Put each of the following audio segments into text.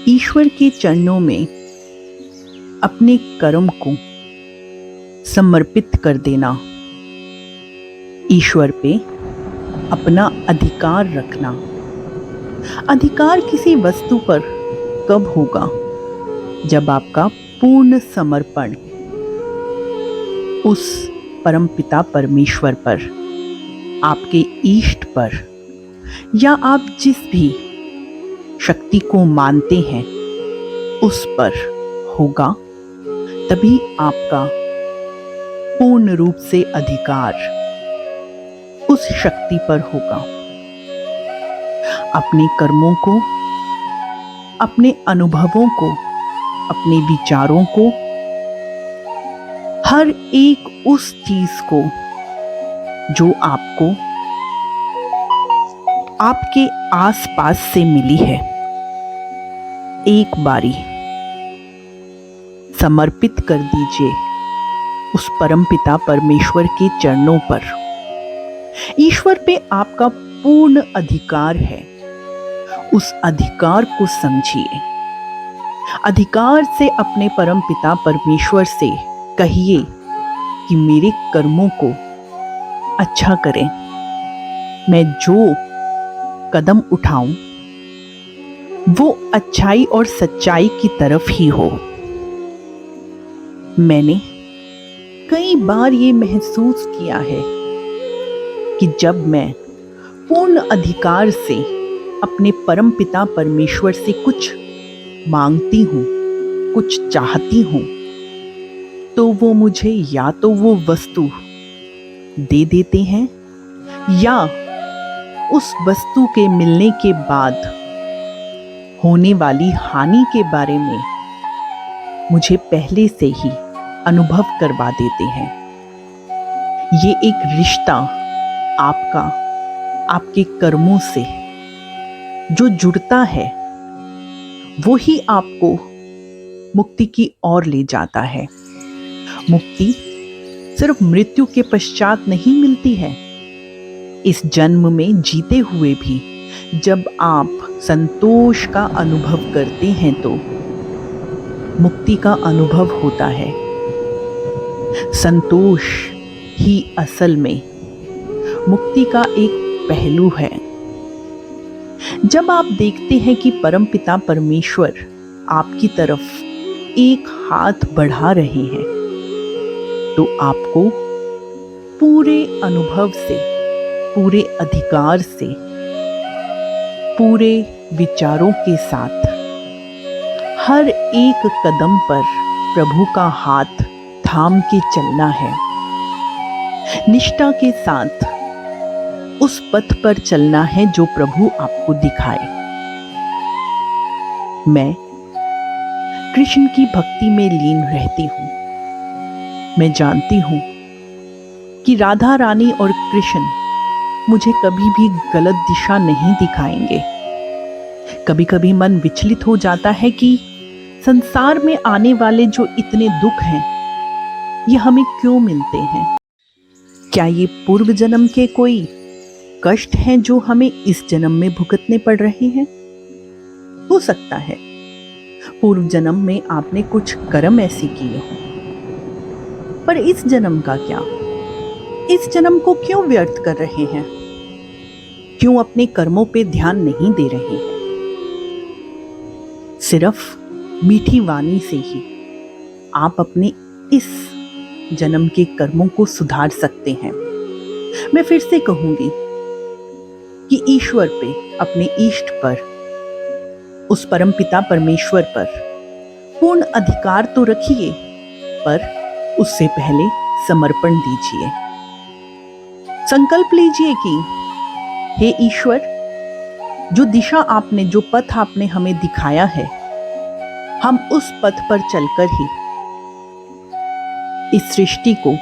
ईश्वर के चरणों में अपने कर्म को समर्पित कर देना, ईश्वर पे अपना अधिकार रखना। अधिकार किसी वस्तु पर कब होगा? जब आपका पूर्ण समर्पण उस परमपिता परमेश्वर पर, आपके इष्ट पर, या आप जिस भी शक्ति को मानते हैं उस पर होगा, तभी आपका पूर्ण रूप से अधिकार उस शक्ति पर होगा। अपने कर्मों को, अपने अनुभवों को, अपने विचारों को, हर एक उस चीज को जो आपको आपके आसपास से मिली है, एक बारी समर्पित कर दीजिए उस परमपिता परमेश्वर के चरणों पर। ईश्वर पे आपका पूर्ण अधिकार है। उस अधिकार को समझिए। अधिकार से अपने परमपिता परमेश्वर से कहिए कि मेरे कर्मों को अच्छा करें। मैं जो कदम उठाऊं वो अच्छाई और सच्चाई की तरफ ही हो। मैंने कई बार ये महसूस किया है कि जब मैं पूर्ण अधिकार से अपने परमपिता परमेश्वर से कुछ मांगती हूँ, कुछ चाहती हूँ, तो वो मुझे या तो वो वस्तु दे देते हैं या उस वस्तु के मिलने के बाद होने वाली हानि के बारे में मुझे पहले से ही अनुभव करवा देते हैं। ये एक रिश्ता आपका आपके कर्मों से जो जुड़ता है, वो ही आपको मुक्ति की ओर ले जाता है। मुक्ति सिर्फ मृत्यु के पश्चात नहीं मिलती है। इस जन्म में जीते हुए भी जब आप संतोष का अनुभव करते हैं तो मुक्ति का अनुभव होता है। संतोष ही असल में मुक्ति का एक पहलू है। जब आप देखते हैं कि परमपिता परमेश्वर आपकी तरफ एक हाथ बढ़ा रहे हैं, तो आपको पूरे अनुभव से, पूरे अधिकार से, पूरे विचारों के साथ हर एक कदम पर प्रभु का हाथ थाम के चलना है। निष्ठा के साथ उस पथ पर चलना है जो प्रभु आपको दिखाए। मैं कृष्ण की भक्ति में लीन रहती हूँ। मैं जानती हूँ कि राधा रानी और कृष्ण मुझे कभी भी गलत दिशा नहीं दिखाएंगे। कभी कभी मन विचलित हो जाता है कि संसार में आने वाले जो इतने दुख हैं, ये हमें क्यों मिलते हैं? क्या ये पूर्व जन्म के कोई कष्ट हैं जो हमें इस जन्म में भुगतने पड़ रहे हैं? हो सकता है पूर्व जन्म में आपने कुछ कर्म ऐसे किए हों, पर इस जन्म का क्या? इस जन्म को क्यों व्यर्थ कर रहे हैं? क्यों अपने कर्मों पे ध्यान नहीं दे रहे हैं? सिर्फ मीठी वाणी से ही आप अपने इस जन्म के कर्मों को सुधार सकते हैं। मैं फिर से कहूंगी कि ईश्वर पे, अपने इष्ट पर, उस परमपिता परमेश्वर पर पूर्ण अधिकार तो रखिए, पर उससे पहले समर्पण दीजिए। संकल्प लीजिए कि हे ईश्वर, जो दिशा आपने, जो पथ आपने हमें दिखाया है, हम उस पथ पर चलकर ही इस सृष्टि को,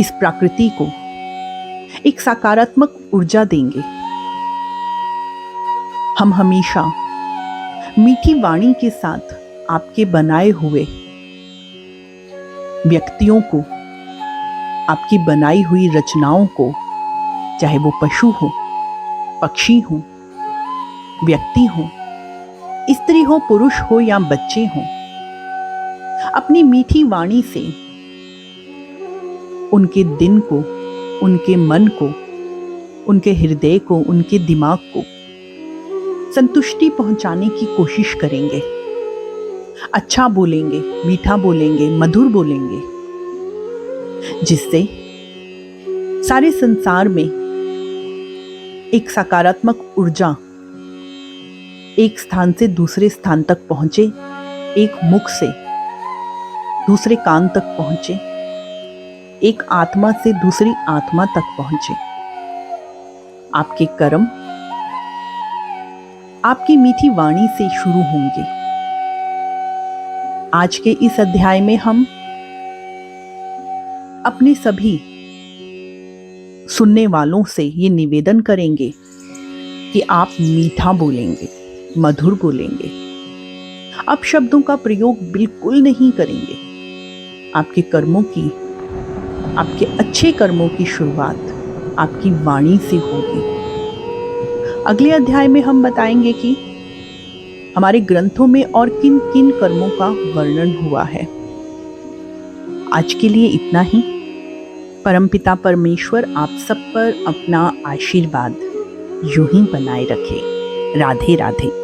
इस प्रकृति को एक सकारात्मक ऊर्जा देंगे। हम हमेशा मीठी वाणी के साथ आपके बनाए हुए व्यक्तियों को, आपकी बनाई हुई रचनाओं को, चाहे वो पशु हो, पक्षी हो, व्यक्ति हो, स्त्री हो, पुरुष हो या बच्चे हों, अपनी मीठी वाणी से उनके दिन को, उनके मन को, उनके हृदय को, उनके दिमाग को संतुष्टि पहुंचाने की कोशिश करेंगे। अच्छा बोलेंगे, मीठा बोलेंगे, मधुर बोलेंगे, जिससे सारे संसार में एक सकारात्मक ऊर्जा एक स्थान से दूसरे स्थान तक पहुंचे, एक मुख से दूसरे कान तक पहुंचे, एक आत्मा से दूसरी आत्मा तक पहुंचे। आपके कर्म आपकी मीठी वाणी से शुरू होंगे। आज के इस अध्याय में हम अपने सभी सुनने वालों से ये निवेदन करेंगे कि आप मीठा बोलेंगे, मधुर बोलेंगे, अपशब्दों का प्रयोग बिल्कुल नहीं करेंगे। आपके कर्मों की, आपके अच्छे कर्मों की शुरुआत आपकी वाणी से होगी। अगले अध्याय में हम बताएंगे कि हमारे ग्रंथों में और किन किन कर्मों का वर्णन हुआ है। आज के लिए इतना ही। परमपिता परमेश्वर आप सब पर अपना आशीर्वाद यूं ही बनाए रखे। राधे राधे।